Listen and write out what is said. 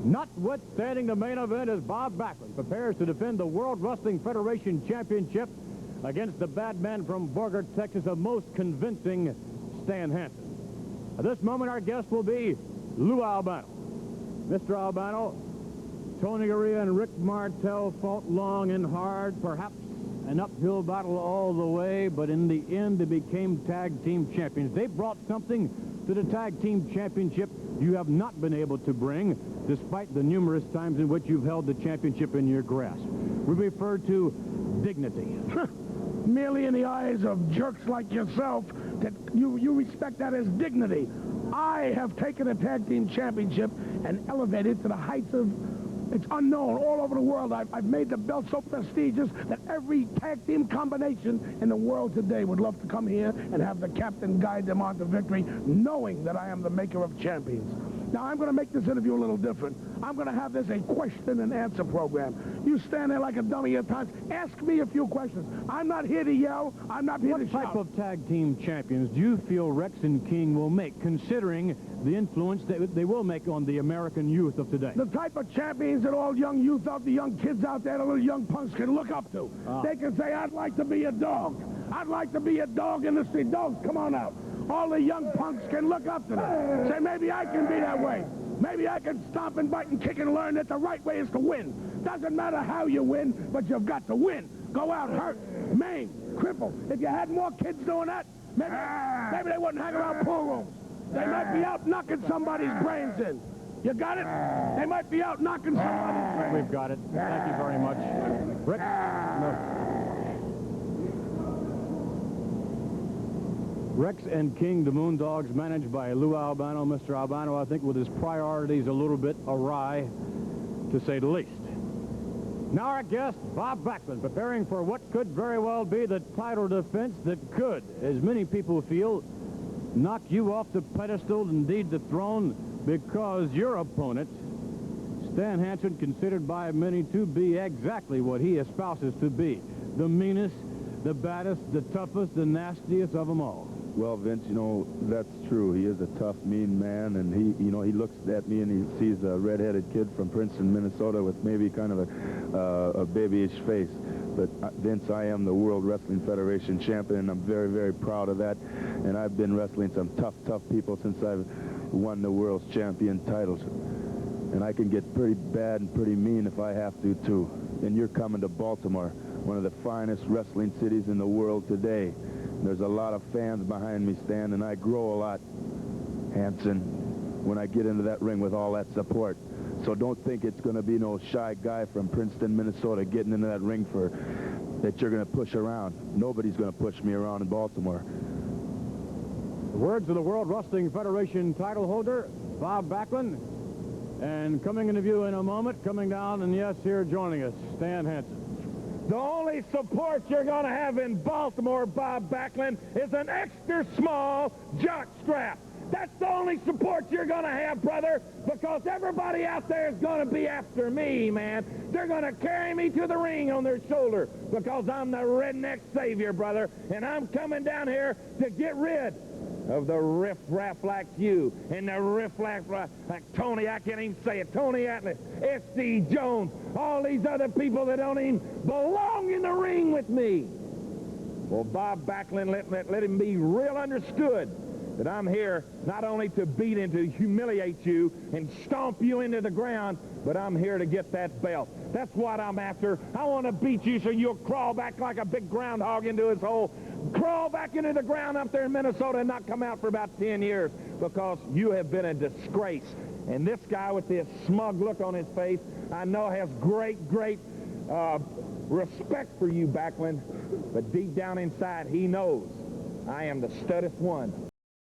Notwithstanding the main event as Bob Backlund prepares to defend the World Wrestling Federation Championship against the bad man from Borgert, Texas, a most convincing Stan Hansen. At this moment, our guest will be Lou Albano. Mr. Albano, Tony Garea and Rick Martel fought long and hard, perhaps an uphill battle all the way, but in the end, they became tag team champions. They brought something to the tag team championship you have not been able to bring, despite the numerous times in which you've held the championship in your grasp. We refer to dignity. Merely in the eyes of jerks like yourself, that you respect that as dignity. I have taken a tag team championship and elevated it to the heights of, it's unknown all over the world. I've made the belt so prestigious that every tag team combination in the world today would love to come here and have the captain guide them on to victory, knowing that I am the maker of champions. Now, I'm going to make this interview a little different. I'm going to have this a question and answer program. You stand there like a dummy at times. Ask me a few questions. I'm not here to yell. I'm not here to shout. What type of tag team champions do you feel Rex and King will make, considering the influence that they will make on the American youth of today? The type of champions that all young youth out, the young kids out there, the little young punks can look up to. They can say, I'd like to be a dog. I'd like to be a dog in the street. Dogs, come on out. All the young punks can look up to them. Say, maybe I can be that way. Maybe I can stomp and bite and kick and learn that the right way is to win. Doesn't matter how you win, but you've got to win. Go out hurt, maim, cripple. If you had more kids doing that, maybe they wouldn't hang around pool rooms. They might be out knocking somebody's brains in. You got it? They might be out knocking somebody's brains. We've got it. Thank you very much. Rick? No. Rex and King, the Moondogs, managed by Lou Albano. Mr. Albano, I think, with his priorities a little bit awry, to say the least. Now our guest, Bob Backlund, preparing for what could very well be the title defense that could, as many people feel, knock you off the pedestal, indeed the throne, because your opponent, Stan Hansen, considered by many to be exactly what he espouses to be, the meanest, the baddest, the toughest, the nastiest of them all. Well, Vince, you know, that's true. He is a tough, mean man, and he looks at me and he sees a red-headed kid from Princeton, Minnesota, with maybe kind of a babyish face. But Vince, I am the World Wrestling Federation champion, and I'm very, very proud of that. And I've been wrestling some tough, tough people since I've won the world's champion titles. And I can get pretty bad and pretty mean if I have to, too. And you're coming to Baltimore, one of the finest wrestling cities in the world today. There's a lot of fans behind me, Stan, and I grow a lot, Hansen, when I get into that ring with all that support. So don't think it's going to be no shy guy from Princeton, Minnesota getting into that ring that you're going to push around. Nobody's going to push me around in Baltimore. The words of the World Wrestling Federation title holder, Bob Backlund. And coming into view in a moment, coming down, and yes, here joining us, Stan Hansen. The only support you're going to have in Baltimore, Bob Backlund, is an extra small jock strap. That's the only support you're going to have, brother, because everybody out there is going to be after me, man. They're going to carry me to the ring on their shoulder because I'm the redneck savior, brother, and I'm coming down here to get rid of the riff-raff like you and the riff-raff like Tony, I can't even say it, Tony Atlas, S.C. Jones, all these other people that don't even belong in the ring with me. Well, Bob Backlund, let him be real understood that I'm here not only to beat and to humiliate you and stomp you into the ground, but I'm here to get that belt. That's what I'm after. I want to beat you so you'll crawl back like a big groundhog into his hole, crawl back into the ground up there in Minnesota and not come out for about 10 years because you have been a disgrace. And this guy with this smug look on his face, I know has great respect for you, Backlund, but deep down inside, he knows I am the studdest one